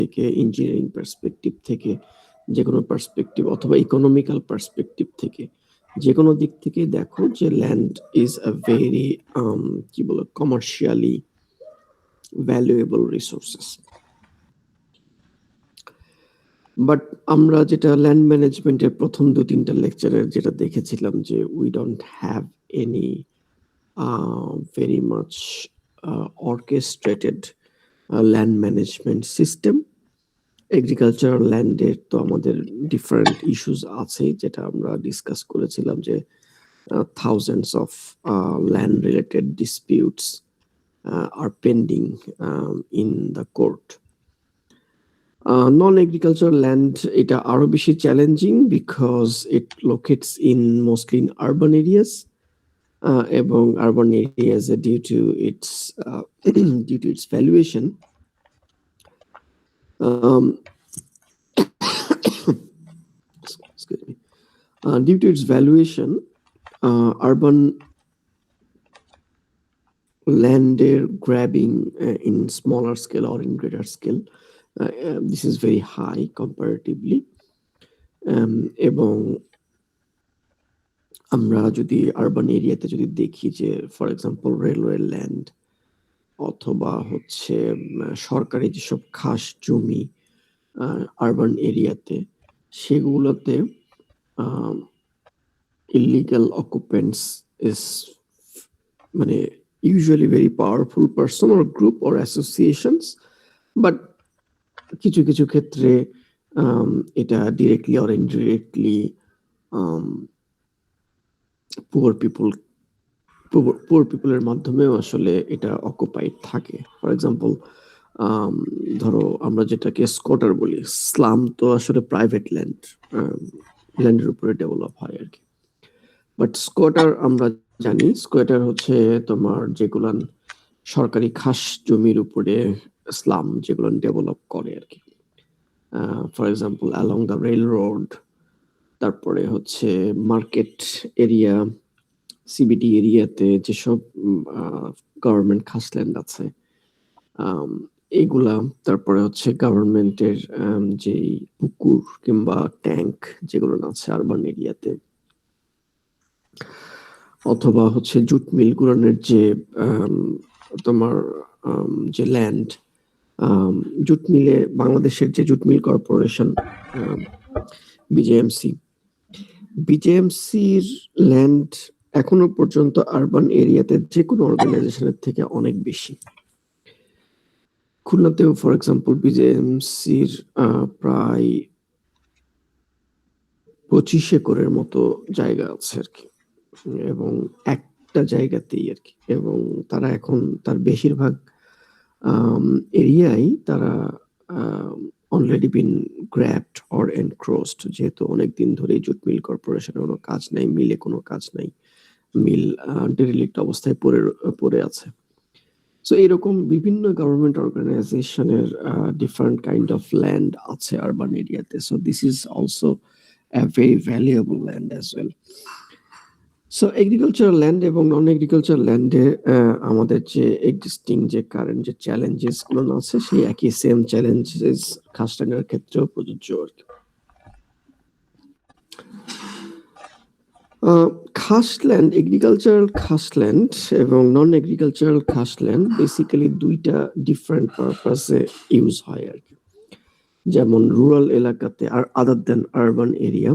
থেকে, engineering perspective থেকে, যেকোনো পার্সপেক্টিভ অথবা ইকোনমিক্যাল পার্সপেক্টিভ থেকে, যেকোনো দিক থেকে দেখো যে ল্যান্ড ইজ আ ভেরি কি বলে কমার্শিয়ালি ভ্যালুয়েবল রিসোর্সেস। বাট আমরা যেটা ল্যান্ড ম্যানেজমেন্টের প্রথম ২-৩টা লেকচারে যেটা দেখেছিলাম যে we don't have any very much orchestrated land management system. Agricultural ল্যান্ডের তো আমাদের ডিফারেন্ট ইস্যুস আছে, যেটা আমরা ডিসকাস করেছিলাম যে thousands of land related disputes are pending in the court. Non-agricultural land এটা আরো বেশি challenging because it locates in mostly in urban areas এবং urban areas due to its valuation excuse me, due to its valuation urban land grabbing in smaller scale or in greater scale this is very high comparatively এবং আমরা যদি urban এরিয়াতে যদি দেখি যে for example railway land অথবা হচ্ছে সরকারি যেসব খাস জমি আরবান এরিয়াতে, সেগুলোতে ইলিগাল অকুপেন্টস ইজ মানে usually very powerful person or group or associations, but কিছু কিছু ক্ষেত্রে এটা ডিরেক্টলি অর ইনডিরেক্টলি পুয়ার পিপলের মাধ্যমেও আসলে এটা অকুপাইড থাকে। ফর এক্সাম্পল ধরো আমরা যেটাকে স্কোয়াটার বলি, স্লাম তো আসলে প্রাইভেট ল্যান্ডের উপরে ডেভেলপ হয় আর কি। বাট স্কোয়াটার আমরা জানি, স্কোয়াটার হচ্ছে তোমার যেগুলান সরকারি খাস জমির উপরে স্লাম যেগুলো ডেভেলপ করে আর কি। For example along the rail road, তারপরে হচ্ছে মার্কেট এরিয়া, সিবিডি এরিয়াতে যেসব গভর্নমেন্ট খাস ল্যান্ড আছে এইগুলা, তারপরে হচ্ছে গভর্নমেন্টের যে পুকুর কিংবা ট্যাঙ্ক যেগুলো আছে আরবান এরিয়াতে, অথবা হচ্ছে জুট মিল গুলোনের যে তোমার যে ল্যান্ড, জুট মিলে বাংলাদেশের যে জুট মিল কর্পোরেশন বিজেএমসির ল্যান্ড এখনো পর্যন্ত আরবান এরিয়াতে যে কোনো অর্গানাইজেশনের থেকে অনেক বেশি। খুলনাতেও ফর এক্সাম্পল বিজেএমসির প্রায় 25 একরের মতো জায়গা আছে আর কি, এবং একটা জায়গাতেই আর কি, এবং তারা এখন তার বেশিরভাগ এরিয়াই তারা অলরেডি বিন গ্র্যাবড অর এনক্রোচড, যেহেতু অনেকদিন ধরেই জুট মিল কর্পোরেশনের কোনো কাজ নাই, মিলে কোনো কাজ নাই, মিল ডেরিলিক্ট অবস্থায় পড়ে আছে। সো এরকম বিভিন্ন গভর্নমেন্ট অর্গানাইজেশনের ডিফারেন্ট কাইন্ড অফ ল্যান্ড আছে আরবান এরিয়াতে। So this is also a very valuable land as well. So agricultural land এবং নন এগ্রিকালচারাল ল্যান্ডে আমাদের যে এক্সিস্টিং যে কারেন্ট যে চ্যালেঞ্জেস গুলো আছে, সেই একই সেম চ্যালেঞ্জেস খাসল্যান্ডের ক্ষেত্রেও প্রযোজ্য আর কি। খাসল্যান্ড, এগ্রিকালচারাল খাসল্যান্ড এবং নন এগ্রিকালচারাল খাসল্যান্ড বেসিক্যালি দুইটা ডিফারেন্ট পারপাসে ইউজ হয় আর কি। যেমন রুরাল এলাকাতে আর আদার দেন আরবান এরিয়া,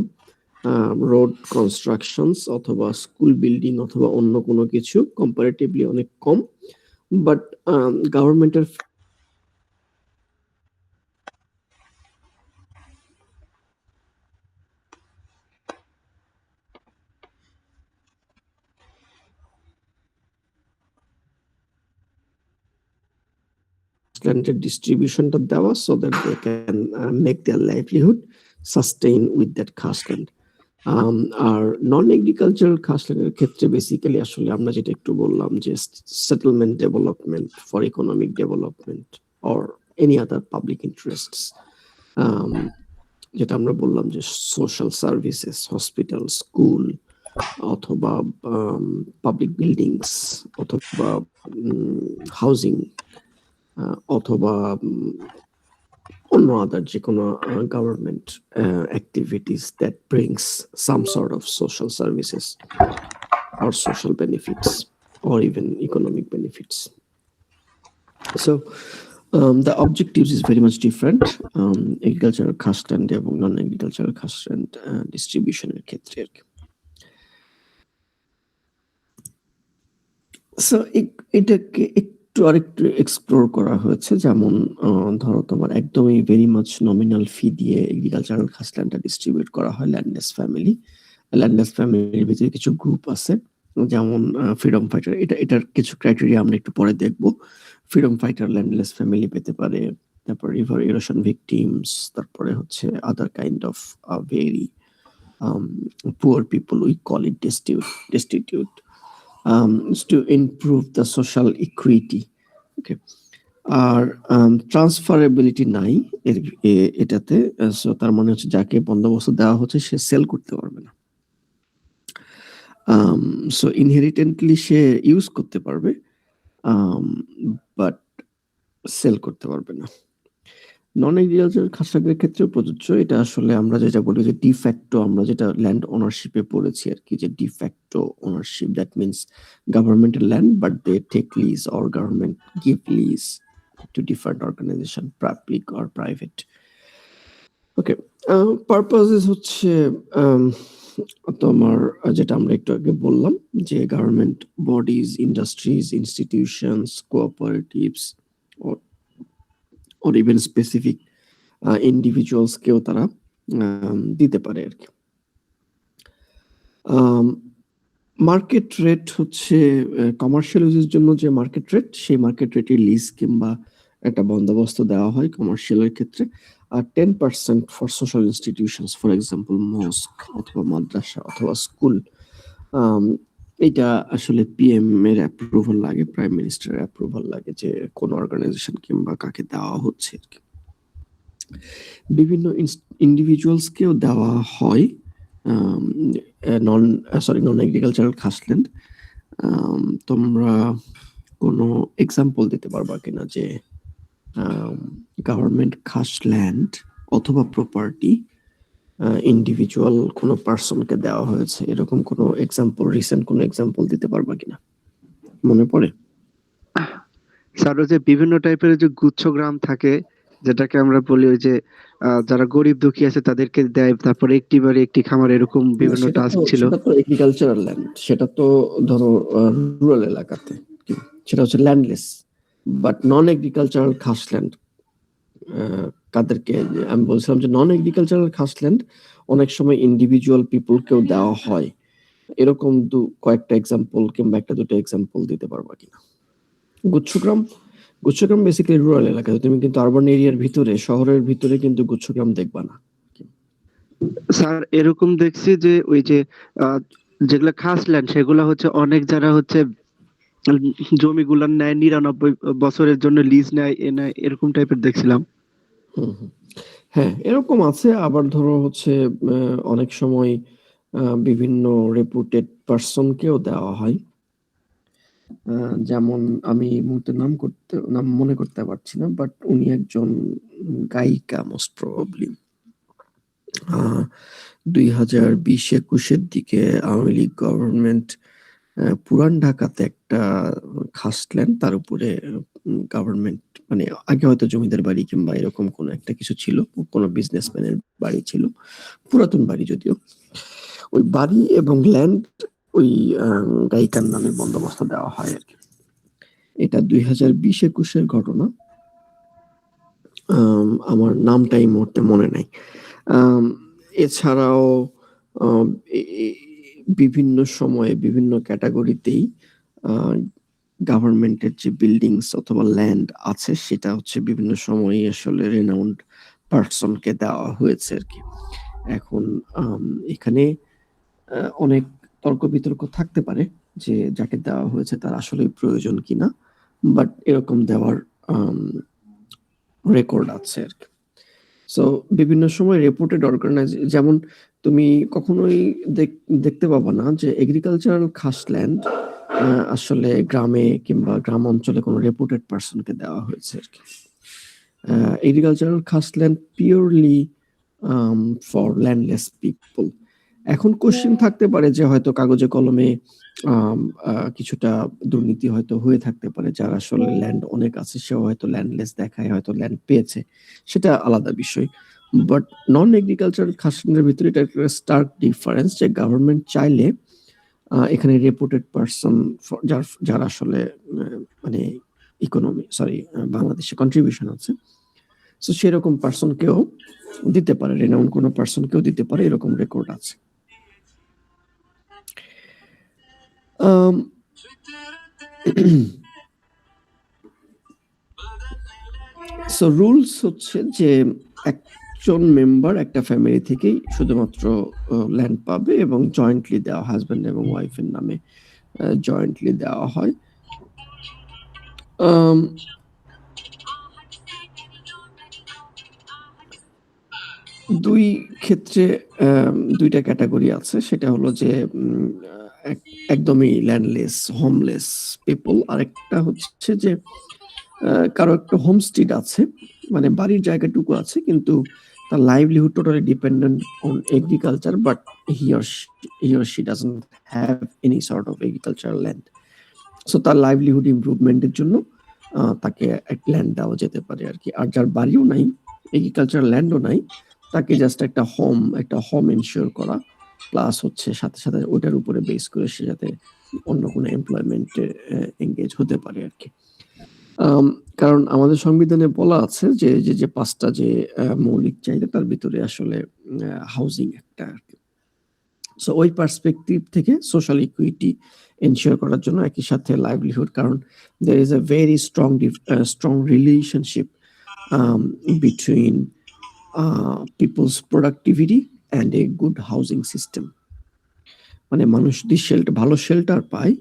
রোড কনস্ট্রাকশনস অথবা স্কুল বিল্ডিং অথবা অন্য কোনো কিছু কম্পারেটিভলি অনেক কম, বাট গভর্নমেন্টের ল্যান্ডের ডিস্ট্রিবিউশনটা দেওয়া, so that they can make their livelihood sustain with that খাসল্যান্ড। আর নন এগ্রিকালচারাল খাসল্যান্ডের ক্ষেত্রে বেসিক্যালি আসলে আমরা যেটা একটু বললাম যে settlement development for economic development or any other public interests, যেটা আমরা বললাম যে সোশ্যাল সার্ভিসেস, হসপিটাল, স্কুল অথবা পাবলিক বিল্ডিংস অথবা হাউজিং অথবা অন্য আদার যেকোনো government activities that brings some sort of social services or social benefits or even economic benefits. So the objectives is very much different agricultural খাসল্যান্ড এবং নন agricultural খাসল্যান্ড ডিস্ট্রিবিউশনের ক্ষেত্রে আর কি। So এটাকে একটু আরেকটু এক্সপ্লোর করা হয়েছে, যেমন ধরো তোমার একদমই ভেরি মাচ নমিনাল ফি দিয়ে এগ্রিকালচারাল খাসল্যান্ডটা ডিস্ট্রিবিউট করা হয় ল্যান্ডলেস ফ্যামিলি। ল্যান্ডলেস ফ্যামিলির ভিতরে কিছু গ্রুপ আছে, যেমন ফ্রিডম ফাইটার। এটার কিছু ক্রাইটেরিয়া আমরা একটু পরে দেখবো। ফ্রিডম ফাইটার ল্যান্ডলেস ফ্যামিলি পেতে পারে, তারপর রিভার ইরোশন ভিকটিমস, তারপরে হচ্ছে other kind of very poor people, we call it destitute, to improve the social equity. Okay. আর ট্রান্সফারেবিলিটি নাই এটাতে। সো তার মানে হচ্ছে যাকে বন্দোবস্ত দেওয়া হচ্ছে সে সেল করতে পারবে না। সো ইনহেরিটেন্টলি সে ইউজ করতে পারবে, বাট সেল করতে পারবে না। নন এগ্রিকালচারাল খাসল্যান্ডের ক্ষেত্রেও প্রযোজ্য। এটা আসলে আমরা যেটা বলি যে ডিফ্যাক্টো, আমরা যেটা ল্যান্ড ওনারশিপে পড়েছি আর কি, যে ডিফ্যাক্টো ওনারশিপ, দ্যাট মিনস গভর্নমেন্টের land but they take lease or government give lease to different organization, public or private. Okay, purposes হচ্ছে তোমার যেটা আমরা একটু আগে বললাম, যে government bodies, industries, institutions, cooperatives or even specific individuals কেও তারা দিতে পারে আর কি। মার্কেট রেট হচ্ছে কমার্শিয়াল ইউজের জন্য যে মার্কেট রেট, সেই মার্কেট রেটে লিজ কিংবা একটা বন্দোবস্ত দেওয়া হয় কমার্শিয়ালের ক্ষেত্রে। আর 10% for social institutions, for example mosque অথবা মাদ্রাসা অথবা স্কুল। এটা আসলে পিএম এর অ্যাপ্রুভাল লাগে, প্রাইম মিনিস্টারের অ্যাপ্রুভাল লাগে যে কোন অর্গানাইজেশন কিংবা কাকে দেওয়া হচ্ছে আর কি। বিভিন্ন ইন্ডিভিজুয়ালসকেও দেওয়া হয় নন এগ্রিকালচারাল খাসল্যান্ড। তোমরা কোনো এক্সাম্পল দিতে পারবা কিনা যে গভর্নমেন্ট খাসল্যান্ড অথবা প্রপার্টি ইন্ডিভিজুয়াল কোনো পার্সনকে দেওয়া হয়েছে, এরকম কোনো এক্সাম্পল, রিসেন্ট কোনো এক্সাম্পল দিতে পারবা কিনা, মনে পড়ে? স্যার ওই যে বিভিন্ন টাইপের যে গুচ্ছ গ্রাম থাকে, যেটাকে আমরা বলি ওই যে যারা গরিব দুঃখী আছে তাদেরকে দেয়, তারপরে একটি বাড়ি একটি খামার, এরকম বিভিন্ন টাস্ক ছিল। সেটা তো এগ্রিকালচারাল ল্যান্ড, সেটা তো ধরো রুরাল এলাকাতে, সেটা হচ্ছে ল্যান্ডলেস। বাট নন এগ্রিকালচারাল খাসল্যান্ড কাদেরকে আমি বলছিলাম যে নন এগ্রিকালচারাল খাসল্যান্ড অনেক সময় ইন্ডিভিজুয়াল পিপলকেও দেওয়া হয়, এরকম কয়েকটা এক্সাম্পল কিংবা একটা দুটো এক্সাম্পল দিতে পারবা কিনা? গুচ্ছগ্রাম বেসিক্যালি রুরাল এলাকা, তুমি কিন্তু আরবান এরিয়ার ভিতরে, শহরের ভিতরে কিন্তু গুচ্ছগ্রাম দেখবা না। স্যার এরকম দেখছি যে ওই যে যেগুলা খাসল্যান্ড সেগুলা হচ্ছে অনেক যারা হচ্ছে জমিগুলা নেয় 99 বছরের জন্য লিজ নেয়, এরকম টাইপের দেখছিলাম। হ্যাঁ, এরকম আছে। আবার ধরো হচ্ছে অনেক সময় বিভিন্ন রেপুটেড পার্সনকেও দেওয়া হয়। যেমন আমি এই মুহূর্তে নাম মনে করতে পারছি না, বাট উনি একজন গায়িকা মোস্ট প্রবাবলি। 2020-21 দিকে আওয়ামী লীগ গভর্নমেন্ট পুরান ঢাকাতে একটা খাসল্যান্ড, তার উপরে গভর্নমেন্ট মানে আগে হয়তো জমিদার বাড়ি কিংবা এরকম কোনো একটা কিছু ছিল, কোনো বিজনেসম্যানের বাড়ি ছিল, পুরাতন বাড়ি যদিও, ওই বাড়ি এবং ল্যান্ড ওই গায়িকার নামে বন্দোবস্ত দেওয়া হয় আর কি। এটা 2020-21 ঘটনা, আমার নামটা এই মুহূর্তে মনে নাই। এছাড়াও বিভিন্ন সময়ে বিভিন্ন ক্যাটাগরিতেই গভর্নমেন্টের যে বিল্ডিংস অথবা ল্যান্ড আছে সেটা হচ্ছে বিভিন্ন সময়ে আসলে রেনাউন্ড পার্সনকে দেওয়া হয়েছে আর কি। এখন এখানে অনেক তর্ক বিতর্ক থাকতে পারে যে যাকে দেওয়া হয়েছে তার আসলে প্রয়োজন কিনা, বাট এরকম দেওয়ার রেকর্ড আছে আর কি। সো বিভিন্ন সময় রেপুটেড যেমন তুমি কখনোই দেখতে পাবা না যে এগ্রিকালচারাল খাসল্যান্ড আসলে গ্রামে কিংবা গ্রাম অঞ্চলে কোনো রেপুটেড পার্সনকে দেওয়া হয়েছে আর কি। এগ্রিকালচারাল খাস land purely for landless people. এখন কোশ্চেন থাকতে পারে যে হয়তো কাগজে কলমে কিছুটা দুর্নীতি হয়তো হয়ে থাকতে পারে, যার আসলে ল্যান্ড অনেক আছে সেও হয়তো ল্যান্ডলেস দেখায়, হয়তো ল্যান্ড পেয়েছে, সেটা আলাদা বিষয়। বাট নন এগ্রিকালচারাল খাস ল্যান্ডের ভিতরে এটা একটা স্টার্ক ডিফারেন্স যে গভর্নমেন্ট চাইলে এখানে রেপুটেড পারসন যার আসলে মানে বাংলাদেশে কন্ট্রিবিউশন আছে, সো সেরকম পারসনকেও দিতে পারে, রেনাউন্ড কোনো পারসনকেও দিতে পারে, এরকম রেকর্ড আছে। সো রুলস হচ্ছে যে একজন মেম্বার একটা ফ্যামিলি থেকেই শুধুমাত্র ল্যান্ড পাবে এবং জয়েন্টলি দেওয়া, হাজব্যান্ড এবং ওয়াইফের নামে জয়েন্টলি দেওয়া হয়। দুই ক্ষেত্রে দুইটা ক্যাটাগরি আছে, সেটা হলো যে একদমই ল্যান্ডলেস হোমলেস পিপল, আরেকটা হচ্ছে যে কারো একটা হোমস্টেড আছে, মানে বাড়ির জায়গাটুকু আছে কিন্তু তার livelihood totally dependent on agriculture, but he or she doesn't have any sort of agricultural land. So তার লাইভলিহুড ইমপ্রুভমেন্টের জন্য তাকে এক ল্যান্ড দেওয়া যেতে পারে আর কি। আর যার বাড়িও নাই, এগ্রিকালচারাল ল্যান্ডও নাই, তাকে জাস্ট একটা হোম এনশিওর করা, প্লাস হচ্ছে সাথে সাথে ওটার উপরে বেস করে সে যাতে অন্য কোনো এমপ্লয়মেন্টে এঙ্গেজ হতে পারে আর কি। কারণ আমাদের সংবিধানে বলা আছে যে যে পাঁচটা যে মৌলিক চাহিদা তার ভিতরে আসলে হাউজিং একটা আর কি। সো ওই পার্সপেক্টিভ থেকে সোশ্যাল ইকুইটি এনশিওর করার জন্য একই সাথে লাইভলিহুড, কারণ there is a very strong relationship between people's productivity and a good housing system. মানে মানুষ যদি ভালো শেল্টার পায়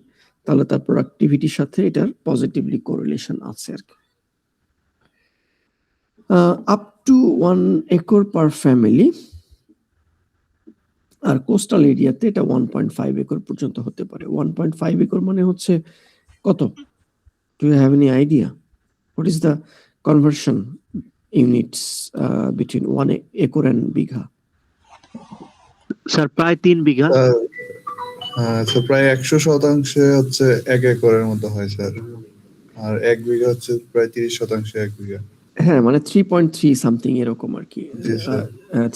তাহলে তার প্রোডাক্টিভিটির সাথে এটার পজিটিভলি কোরিলেশন আছে আর কি। Up to 1 acre per family, আর কোস্টাল এরিয়াতে এটা 1.5 একর পর্যন্ত হতে পারে। 1.5 একর মানে হচ্ছে কত? Do you have any idea? What is the conversion units between 1 acre and bigha? Sir প্রায় 3 বিঘা। আচ্ছা, প্রায় 100% হচ্ছে 1 একরের মতো হয় স্যার, আর 1 বিঘা হচ্ছে প্রায় 30% 1 বিঘা। হ্যাঁ, মানে 3.3 সামথিং এরকম আর কি। জি স্যার।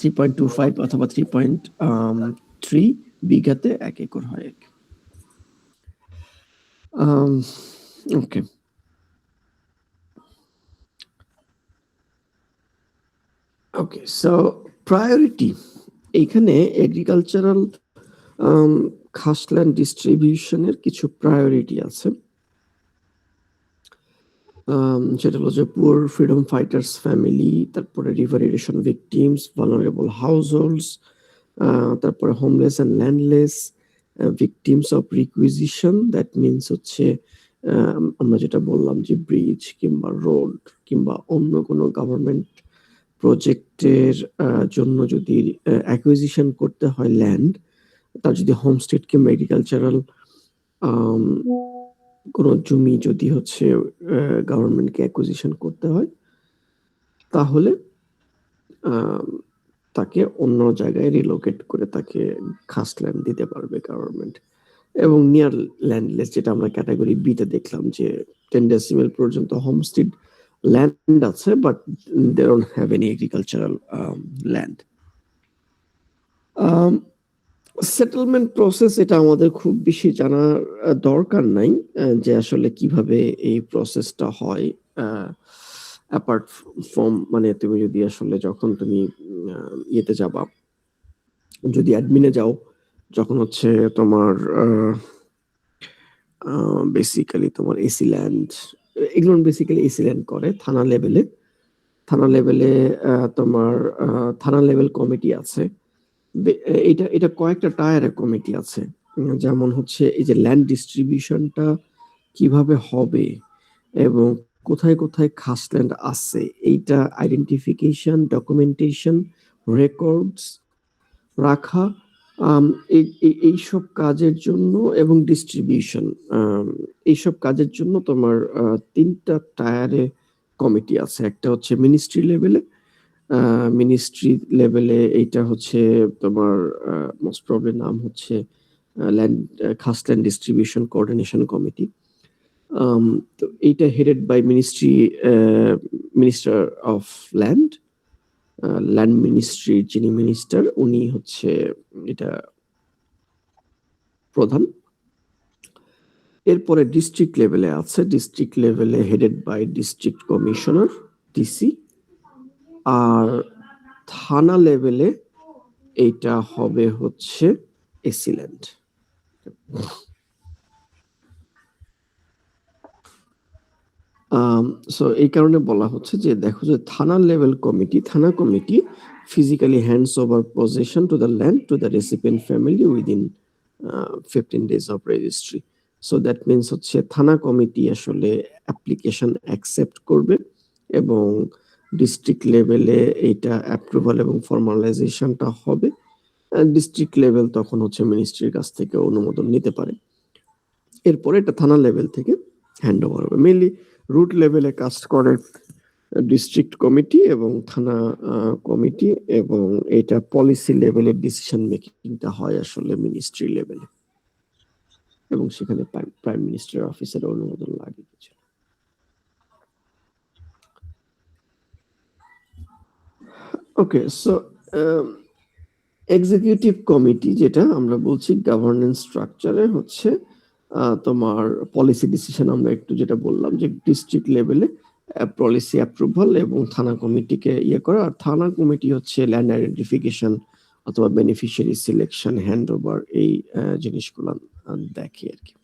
3.25 অথবা 3.3 বিঘাতে 1 একর হয় আর কি। ওকে। ওকে, সো প্রায়োরিটি, এইখানে এগ্রিকালচারাল খাসল্যান্ড ডিস্ট্রিবিউশনের কিছু প্রায়োরিটি আছে। সেটা হলো যে পুয়ার ফ্রিডম ফাইটার্স ফ্যামিলি, তারপরে river erosion victims, vulnerable households, তারপরে homeless and landless, victims of requisition, that means হচ্ছে আমরা যেটা বললাম যে ব্রিজ কিংবা রোড কিংবা অন্য কোনো গভর্নমেন্ট প্রজেক্টের জন্য যদি অ্যাকুইজিশন করতে হয় ল্যান্ড, তার যদি হোমস্টেড কিংবা এগ্রিকালচারাল কোনো জমি যদি হচ্ছে গভর্নমেন্টকে অ্যাকুইজিশন করতে হয়, তাহলে তাকে অন্য জায়গায় রিলোকেট করে তাকে খাস ল্যান্ড দিতে পারবে গভর্নমেন্ট। এবং নিয়ার ল্যান্ডলেস, যেটা আমরা ক্যাটাগরি বিতে দেখলাম যে 10 ডেসিমেল পর্যন্ত হোমস্টেড ল্যান্ড আছে, but they don't have any agricultural land. Settlement process, এটা আমাদের খুব বেশি জানার দরকার নাই যে আসলে কিভাবে এই প্রসেসটা হয়। অ্যাপার্ট ফ্রম, মানে তুমি যদি আসলে যখন তুমি ইয়েতে যাবা, যদি অ্যাডমিনে যাও, যখন হচ্ছে তোমার বেসিক্যালি তোমার এসি ল্যান্ড, এগুলো বেসিক্যালি এসি ল্যান্ড করে থানা লেভেলে। তোমার থানা লেভেল কমিটি আছে। এটা কয়েকটা টায়ারে কমিটি আছে, যেমন হচ্ছে এই যে ল্যান্ড ডিস্ট্রিবিউশনটা কিভাবে হবে এবং কোথায় কোথায় খাস ল্যান্ড আছে, এইটা আইডেন্টিফিকেশন, ডকুমেন্টেশন, রেকর্ডস রাখা, এইসব কাজের জন্য এবং ডিস্ট্রিবিউশন, এইসব কাজের জন্য তোমার 3টা টায়ারে কমিটি আছে। একটা হচ্ছে মিনিস্ট্রি লেভেলে, এইটা হচ্ছে তোমার মোস্ট প্রবাবলি নাম হচ্ছে ল্যান্ড খাস ল্যান্ড ডিস্ট্রিবিউশন কোঅর্ডিনেশন কমিটি। তো এইটা headed by minister of land. Land মিনিস্ট্রির যিনি মিনিস্টার উনি হচ্ছে এটা প্রধান। এরপরে ডিস্ট্রিক্ট লেভেলে আছে, ডিস্ট্রিক্ট লেভেলে headed by district commissioner DC. আর থানা লেভেলে এইটা হবে হচ্ছে এসিল্যান্ড। সো এই কারণে বলা হচ্ছে যে দেখো যে থানা লেভেল কমিটি, থানা committee physically hands over possession to the land to the recipient family within 15 days of registry. So that means হচ্ছে থানা কমিটি আসলে অ্যাপ্লিকেশন অ্যাকসেপ্ট করবে এবং ডিস্ট্রিক্ট লেভেলে এটা অ্যাপ্রুভাল এবং ফর্মালাইজেশনটা হবে। ডিস্ট্রিক্ট লেভেল তখন হচ্ছে মিনিস্ট্রির কাছ থেকে অনুমোদন নিতে পারে। এরপরে এটা থানা লেভেল থেকে হ্যান্ড ওভার হবে। মেইনলি রুট লেভেলে কাজ করে ডিস্ট্রিক্ট কমিটি এবং থানা কমিটি, এবং এটা পলিসি লেভেলের ডিসিশন মেকিংটা হয় আসলে মিনিস্ট্রি লেভেলে, এবং সেখানে প্রাইম মিনিস্টার অফিসের অনুমোদন লাগে কিছু। ওকে, সো এক্সিকিউটিভ কমিটি যেটা আমরা বলছি গভর্নেন্স স্ট্রাকচারে হচ্ছে তোমার পলিসি ডিসিশন, আমরা একটু যেটা বললাম যে ডিস্ট্রিক্ট লেভেলে পলিসি অ্যাপ্রুভাল এবং থানা কমিটিকে ইয়ে করা। আর থানা কমিটি হচ্ছে ল্যান্ড আইডেন্টিফিকেশন অথবা বেনিফিশিয়ারি সিলেকশন, হ্যান্ড ওভার, এই জিনিসগুলো দেখে আর কি।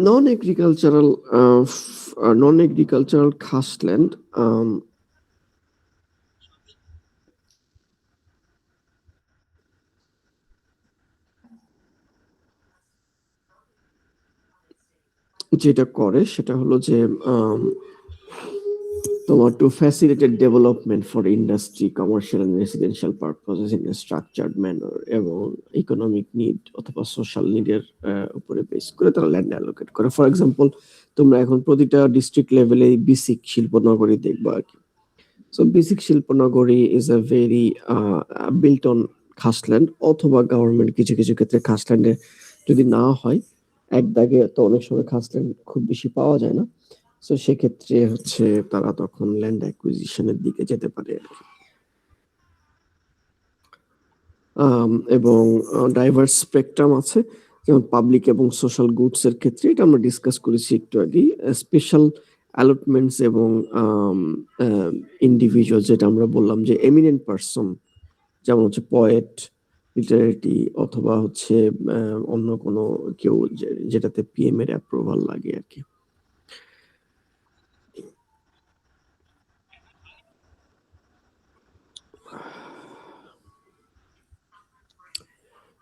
non-agricultural খাস ল্যান্ড, যেটা করে সেটা হলো যে তোমার to facilitate development for industry, commercial and residential purposes in a structured manner, এবং ইকোনমিক নিড অথবা সোশ্যাল নিডের উপরে বেস করে তারা ল্যান্ড অ্যালোকেট করে। ফর এক্সাম্পল, তোমরা এখন প্রতিটা ডিস্ট্রিক্ট লেভেলে বেসিক শিল্পনগরী দেখবা আর কি। সো বেসিক শিল্পনগরী is a very built on খাসল্যান্ড, অথবা গভর্নমেন্ট কিছু কিছু ক্ষেত্রে খাসল্যান্ডে যদি না হয়, এক দাগে তো অনেক সময় খাসল্যান্ড খুব বেশি পাওয়া যায় না। সো সেক্ষেত্রে হচ্ছে তারা তখন ল্যান্ড অ্যাকুইজিশনের দিকে যেতে পারে আর কি। এবং ডাইভার্স স্পেকট্রাম আছে, যেমন পাবলিক এবং সোশ্যাল গুডস এর ক্ষেত্রে, এটা আমরা ডিসকাস করেছি একটু আগেই। স্পেশাল অ্যালটমেন্টস এবং ইন্ডিভিজুয়াল, যেটা আমরা বললাম যে এমিনেন্ট পারসন, যেমন হচ্ছে পয়েট, লিটারেটি, অথবা হচ্ছে অন্য কোনো কেউ যেটাতে পিএম এর অ্যাপ্রুভাল লাগে আর কি।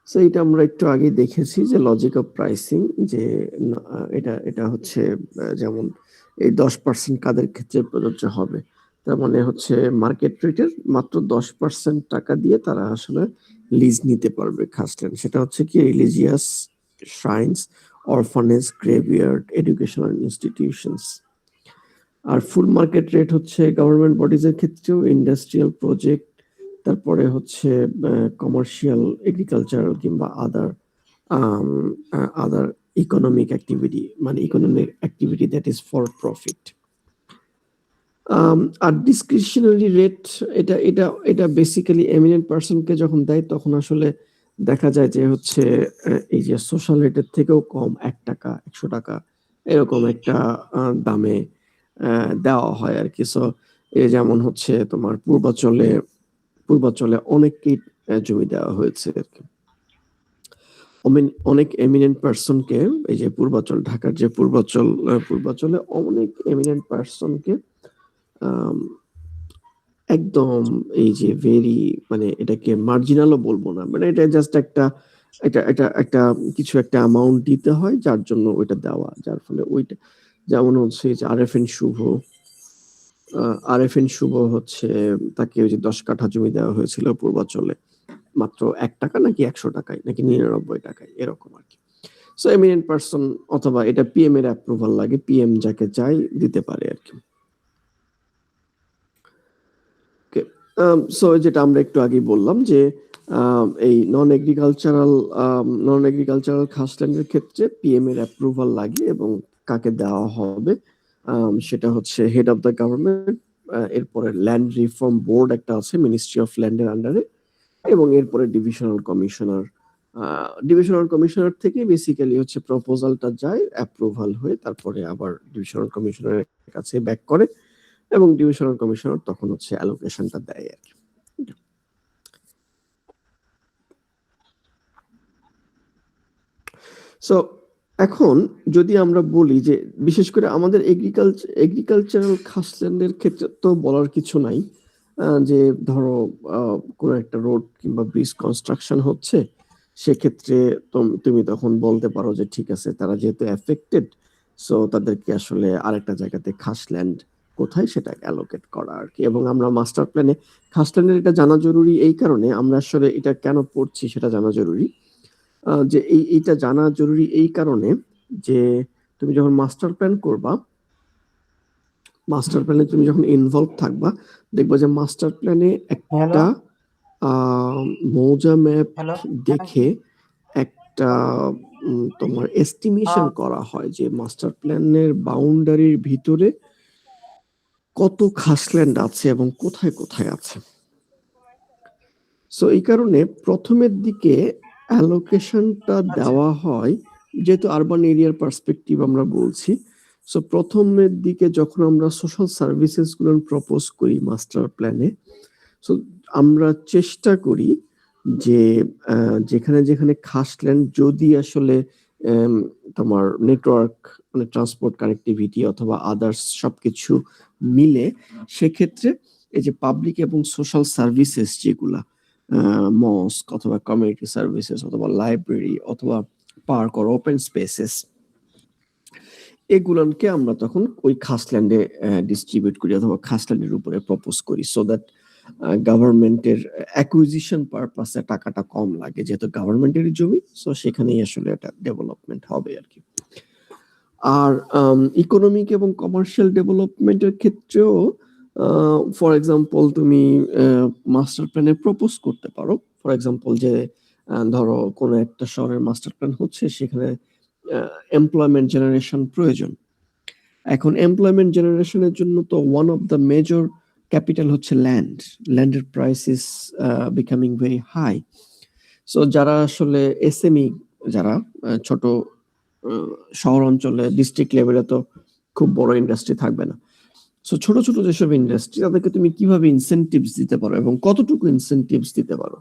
সো এটা আমরা একটু আগে দেখেছি যে লজিক অফ প্রাইসিং, যে এটা হচ্ছে যেমন এই 10% কাদের ক্ষেত্রে প্রযোজ্য হবে। তার মানে হচ্ছে মার্কেট রেটের মাত্র 10% টাকা দিয়ে তারা আসলে লিজ নিতে পারবে খাসল্যান্ড। সেটা হচ্ছে কি religious shrines, orphanage, graveyard, educational institutions. আর ফুল মার্কেট রেট হচ্ছে গভর্নমেন্ট বডিজ এর ক্ষেত্রেও, ইন্ডাস্ট্রিয়াল প্রজেক্ট, তারপরে হচ্ছে কমার্শিয়াল, এগ্রিকালচারাল কিংবা আদার ইকোনমিক অ্যাক্টিভিটি, মানে economic activity that is for profit. আর ডিসক্রিশনারি রেট, এটা বেসিক্যালি এমিনেন্ট পারসনকে যখন দেয় তখন আসলে দেখা যায় যে হচ্ছে এই যে সোশ্যাল রেটের থেকেও কম, 1 টাকা 100 টাকা এরকম একটা দামে দেওয়া হয় আর কি। সো যেমন হচ্ছে তোমার পূর্বাঞ্চলে অনেককেই জমি দেওয়া হয়েছে আর কি। অনেক এমিনেন্ট পারসনকে, এই যে পূর্বাঞ্চল, ঢাকার যে পূর্বাঞ্চলে অনেক এমিনেন্ট পারসনকে একদম এই যে ভেরি, মানে এটাকে মার্জিনালও বলবো না, মানে এটা জাস্ট একটা কিছু একটা অ্যামাউন্ট দিতে হয় যার জন্য ওইটা দেওয়া, যার ফলে ওইটা, যেমন হচ্ছে যে আরএফএন শুভ হচ্ছে তাকে ওই যে 10 কাঠা জমি দেওয়া হয়েছিল পূর্বাঞ্চলে, মাত্র ৳১ নাকি ৳১০০ নাকি ৳৯৯ এরকম আরকি। সো এমিনেন্ট পারসন অথবা এটা পিএম এর অ্যাপ্রুভাল লাগে। পিএম যাকে চায় দিতে পারে আরকি। ওকে। সো যেটা আমরা একটু আগেই বললাম যে এই নন এগ্রিকালচারাল খাসল্যান্ডের ক্ষেত্রে পিএম এর অ্যাপ্রুভাল লাগে এবং কাকে দেওয়া হবে সেটা হচ্ছে হেড অফ দ্য গভর্নমেন্ট, এরপরে ল্যান্ড রিফর্ম বোর্ড একটা আছে মিনিস্ট্রি অফ ল্যান্ডের আন্ডারে, এবং এরপরে ডিভিশনাল কমিশনার থেকে বেসিক্যালি হচ্ছে প্রপোজালটা যায় অ্যাপ্রুভাল হয়ে তারপরে আবার ডিভিশনাল কমিশনারের কাছে ব্যাক করে এবং ডিভিশনাল কমিশনার তখন হচ্ছে অ্যালোকেশনটা দেয় আর কি। সো এখন যদি আমরা বলি যে বিশেষ করে আমাদের এগ্রিকালচারাল খাসল্যান্ডের ক্ষেত্রে তো বলার কিছু নাই, যে ধরো কোনো একটা রোড কিংবা ব্রিজ কনস্ট্রাকশন হচ্ছে, সেক্ষেত্রে তুমি তখন বলতে পারো যে ঠিক আছে তারা যেহেতু এফেক্টেড, সো তাদেরকে আসলে আরেকটা জায়গাতে খাসল্যান্ড কোথায় সেটা অ্যালোকেট করা আর কি। এবং আমরা মাস্টার প্ল্যানে খাসল্যান্ডের এটা জানা জরুরি এই কারণে, আমরা আসলে এটা কেন পড়ছি সেটা জানা জরুরি, যে এইটা জানা জরুরি এই কারণে যে তুমি যখন মাস্টার প্ল্যান করবা, মাস্টার প্ল্যানে তুমি যখন ইনভলভ থাকবা, দেখবা যে মাস্টার প্ল্যানে একটা মৌজা ম্যাপ দেখে একটা তোমার এস্টিমেশন করা হয় যে মাস্টার প্ল্যানের বাউন্ডারির ভিতরে কত খাসল্যান্ড আছে এবং কোথায় কোথায় আছে। সো এই কারণে প্রথমের দিকে অ্যালোকেশনটা দেওয়া হয়, যেহেতু আরবান এরিয়ার পার্সপেক্টিভ আমরা বলছি। সো প্রথমের দিকে যখন আমরা সোশ্যাল সার্ভিসেস গুলো প্রপোজ করি মাস্টার প্ল্যানে, সো আমরা চেষ্টা করি যে যেখানে যেখানে খাসল্যান্ড যদি আসলে তোমার নেটওয়ার্ক মানে ট্রান্সপোর্ট কানেক্টিভিটি অথবা আদার্স সবকিছু মিলে, সেক্ষেত্রে এই যে পাবলিক এবং সোশ্যাল সার্ভিসেস যেগুলা মস্ক অথবা কমিউনিটি সার্ভিসেস অথবা লাইব্রেরি অথবা পার্ক অর ওপেন স্পেসেস, এগুলোকে আমরা তখন ওই খাসল্যান্ডে ডিস্ট্রিবিউট করি অথবা খাসল্যান্ডের উপরে প্রপোজ করি, সো দ্যাট গভর্নমেন্টের অ্যাকুইজিশন পারপাসে টাকাটা কম লাগে, যেহেতু গভর্নমেন্টের জমি, সো সেখানেই আসলে এটা ডেভেলপমেন্ট হবে আর কি। আর ইকোনমিক এবং কমার্শিয়াল ডেভেলপমেন্টের ক্ষেত্রেও ফর এক্সাম্পল তুমি মাস্টার প্ল্যানে প্রপোজ করতে পারো, ফর এক্সাম্পল যে ধরো কোনো একটা শহরের মাস্টার প্ল্যান হচ্ছে, সেখানে এমপ্লয়মেন্ট জেনারেশন প্রয়োজন। এখন এমপ্লয়মেন্ট জেনারেশনের জন্য তো one of the major capital হচ্ছে ল্যান্ডের price is becoming very high. So যারা আসলে এসএমই, যারা ছোট শহর অঞ্চলে ডিস্ট্রিক্ট লেভেলে তো খুব বড় ইন্ডাস্ট্রি থাকবে না, সো ছোট ছোট যেসব ইন্ডাস্ট্রি তাদেরকে তুমি কিভাবে ইনসেনটিভস দিতে পারো এবং কতটুকু ইনসেনটিভস দিতে পারো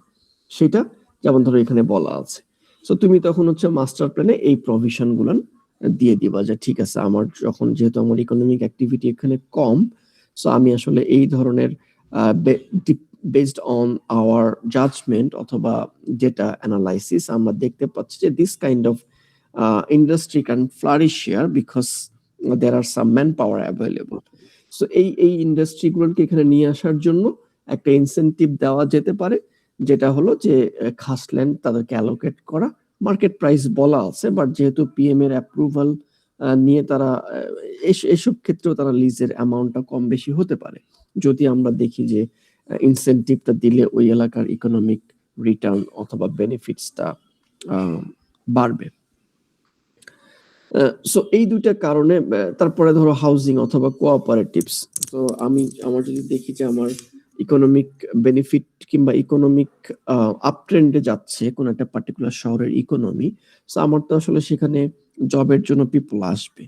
সেটা যেমন ধরো এখানে বলা আছে। সো তুমি তখন হচ্ছে মাস্টার প্ল্যানে এই প্রভিশন গুলো দিয়ে দিবা যে ঠিক আছে, আমার যখন যেহেতু আমার ইকোনমিক অ্যাক্টিভিটি এখানে কম, সো আমি আসলে এই ধরনের বেসড অন আওয়ার জাজমেন্ট অথবা ডেটা অ্যানালাইসিস আমরা দেখতে পাচ্ছি যে this kind of industry can flourish here because there are some man power available. So এই ইন্ডাস্ট্রিগুলোকে এখানে নিয়ে আসার জন্য একটা ইনসেনটিভ দেওয়া যেতে পারে, যেটা হলো যে খাসল্যান্ড তাদেরকে অ্যালোকেট করা, মার্কেট প্রাইস বলা আছে, বাট যেহেতু পিএম এর অ্যাপ্রুভাল নিয়ে তারা এসব ক্ষেত্রেও তারা লিজের অ্যামাউন্টটা কম বেশি হতে পারে, যদি আমরা দেখি যে ইনসেনটিভটা দিলে ওই এলাকার ইকোনমিক রিটার্ন অথবা বেনিফিটসটা বাড়বে। সো এই দুইটা কারণে তারপরে ধরো হাউজিং অথবা কোঅপারেটিভস, তো আমার যদি দেখি যে আমার ইকোনমিক বেনিফিট কিংবা ইকোনমিক আপট্রেন্ডে যাচ্ছে কোন একটা পার্টিকুলার শহরের ইকোনমি, সো আমার তো আসলে সেখানে জবের জন্য পিপল আসবে,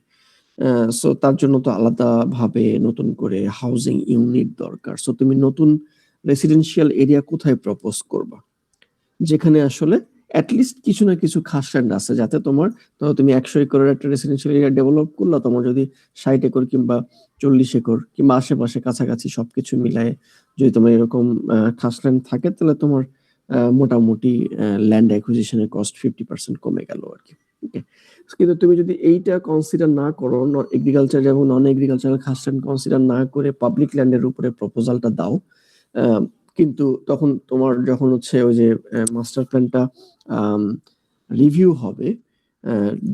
সো তার জন্য তো আলাদা ভাবে নতুন করে হাউজিং ইউনিট দরকার। সো তুমি নতুন রেসিডেন্সিয়াল এরিয়া কোথায় প্রপোজ করবা, যেখানে আসলে অ্যাটলিস্ট কিছু না কিছু খাসল্যান্ড আছে, যাতে তোমার ধরো তুমি 100 একরের একটা রেসিডেন্সিয়াল এরিয়া ডেভেলপ করলা, তোমার যদি 60 একর কিংবা 40 একর কিংবা আশেপাশে কাছাকাছি সবকিছু মিলায়ে যদি তোমার এরকম খাসল্যান্ড থাকে, তাহলে তোমার মোটামুটি ল্যান্ড অ্যাকুইজিশনের কস্ট 50% কমে গেল আর কি। ওকে, কিন্তু তুমি যদি এইটা কনসিডার না করো, এগ্রিকালচার এবং নন এগ্রিকালচারাল খাসল্যান্ড কনসিডার না করে পাবলিক ল্যান্ডের উপরে প্রপোজালটা দাও, কিন্তু তখন তোমার যখন হচ্ছে ওই যে মাস্টার প্ল্যানটা রিভিউ হবে,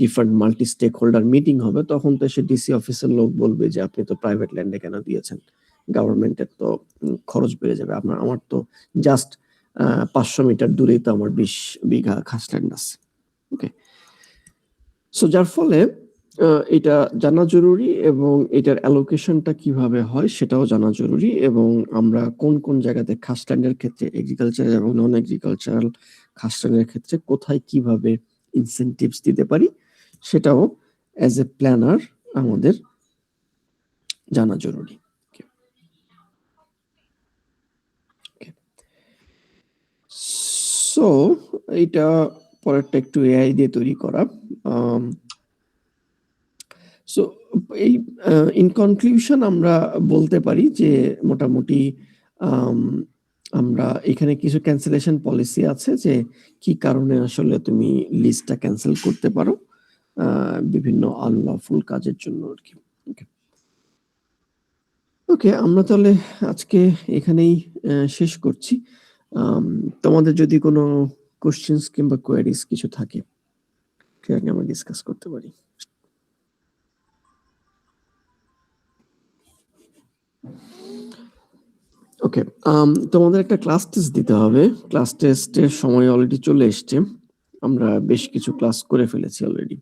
different multi stake holder meeting হবে, তখন তো সে ডিসি অফিসের লোক বলবে যে আপনি তো প্রাইভেট ল্যান্ডে কেন দিয়েছেন, গভর্নমেন্টের তো খরচ বেড়ে যাবে। আমার তো জাস্ট 500 মিটার দূরেই তো আমার 20 বিঘা খাস ল্যান্ড আছে। ওকে, সো যার ফলে এটা জানা জরুরি এবং এটার অ্যালোকেশনটা কিভাবে হয় সেটাও জানা জরুরি, এবং আমরা কোন কোন জায়গাতে খাসল্যান্ডের ক্ষেত্রে এগ্রিকালচার এবং নন এগ্রিকালচারাল খাসল্যান্ডের ক্ষেত্রে কোথায় কিভাবে ইনসেনটিভস দিতে পারি সেটাও অ্যাজ এ প্ল্যানার আমাদের জানা জরুরি। সো এটা পরেরটা একটু এআই দিয়ে তৈরি করা। সো এই ইন কনক্লুশন আমরা বলতে পারি যে মোটামুটি আমরা এখানে কিছু ক্যান্সেলেশন পলিসি আছে যে কি কারণে আসলে তুমি লিস্টটা ক্যান্সেল করতে পারো বিভিন্ন আনলফুল কাজের জন্য আর কি। ওকে, আমরা তাহলে আজকে এখানেই শেষ করছি। তোমাদের যদি কোনো কোশ্চেন্স কিংবা কোয়েরিজ কিছু থাকে সেটা আমরা ডিসকাস করতে পারি। ওকে, তোমাদের একটা ক্লাস টেস্ট দিতে হবে। ক্লাস টেস্টের সময় অলরেডি চলে এসছে, আমরা বেশ কিছু ক্লাস করে ফেলেছি অলরেডি।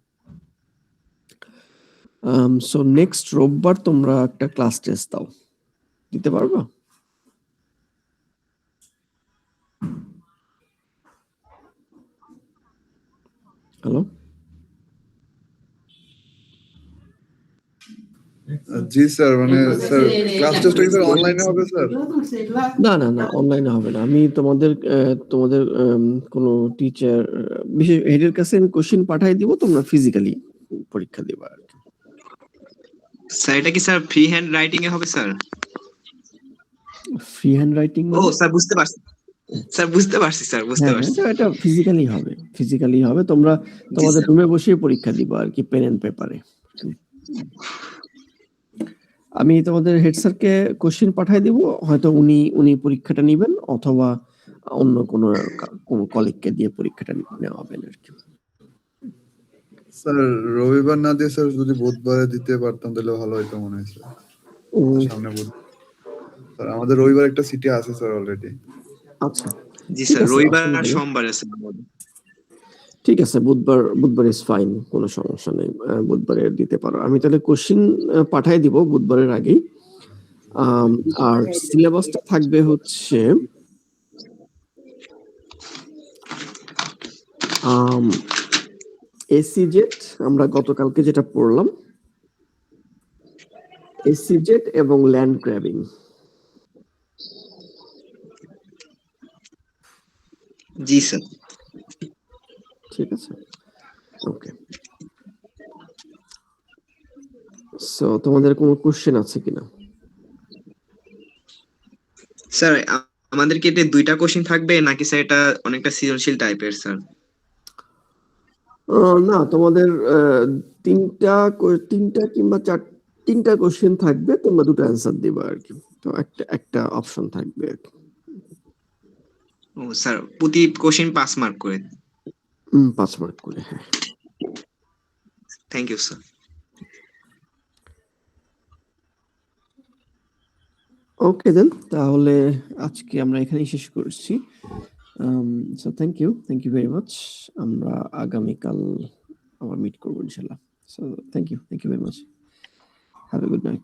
সো নেক্সট রোববার তোমরা একটা ক্লাস টেস্ট দাও, দিতে পারবা? হ্যালো, জি স্যার, মানে স্যার ক্লাস টেস্টটা কি স্যার অনলাইনে হবে স্যার? না না না, অনলাইনে হবে না। আমি তোমাদের তোমাদের কোনো টিচার বিশেষ হেডের কাছে আমি কোশ্চেন পাঠিয়ে দিব, তোমরা ফিজিক্যালি পরীক্ষা দিবা আর কি। স্যার এটা কি স্যার ফ্রি হ্যান্ড রাইটিং এ হবে স্যার? ফ্রি হ্যান্ড রাইটিং ও স্যার বুঝতে পারছি স্যার, বুঝতে পারছি স্যার, বুঝতে পারছি। এটা ফিজিক্যালি হবে, ফিজিক্যালি হবে। তোমরা তোমাদের স্যার। রুমে বসেই পরীক্ষা দিবা আর কি, পেন এন্ড পেপারে। আমি তোমাদের হেড স্যারকে কোশ্চেন পাঠিয়ে দিব, হয়তো উনি পরীক্ষাটা নেবেন অথবা অন্য কোনো কলিগকে দিয়ে পরীক্ষাটা নেওয়া হবে আর কি। স্যার রবিবার না দিয়ে স্যার যদি বুধবারে দিতে পারতাম তাহলে ভালো হতো মনে হয় স্যার। সামনে বুধবার স্যার আমাদের রবিবার একটা সিটি আছে স্যার অলরেডি। আচ্ছা জি ঠিক স্যার, আছে, রবিবার অসুবিধা আর নেই। সোমবার আছে আমাদের। ঠিক আছে, বুধবার ইজ ফাইন, কোনো সমস্যা নেই, বুধবারে দিতে পারো। আমি তাহলে কোশ্চেন পাঠিয়ে দিব বুধবারের আগেই। আর সিলেবাসটা থাকবে হচ্ছে এসিজেট, আমরা গতকালকে যেটা পড়লাম, এসিজেট এবং ল্যান্ড গ্র্যাবিং। জি স্যার। ঠিক আছে, ওকে। সো তোমাদের কোনো কোশ্চেন আছে কিনা? স্যার আমাদের কি এটা দুইটা কোশ্চেন থাকবে নাকি স্যার এটা অনেকটা সৃজনশীল টাইপের স্যার? না, তোমাদের তিনটা কিংবা তিনটা কোশ্চেন থাকবে, তোমরা দুটো অ্যান্সার দিবা আর কি। তো একটা অপশন থাকবে আর কি। ও স্যার, প্রতি কোশ্চেন 5 মার্ক করে? 5 মার্ক করে, হ্যাঁ। Thank you sir. Okay then, তাহলে আজকে আমরা এখানেই শেষ করছি। So thank you very much. আমরা আগামীকাল আবার মিট করবো ইনশাল্লাহ। So thank you very much. Have a good night.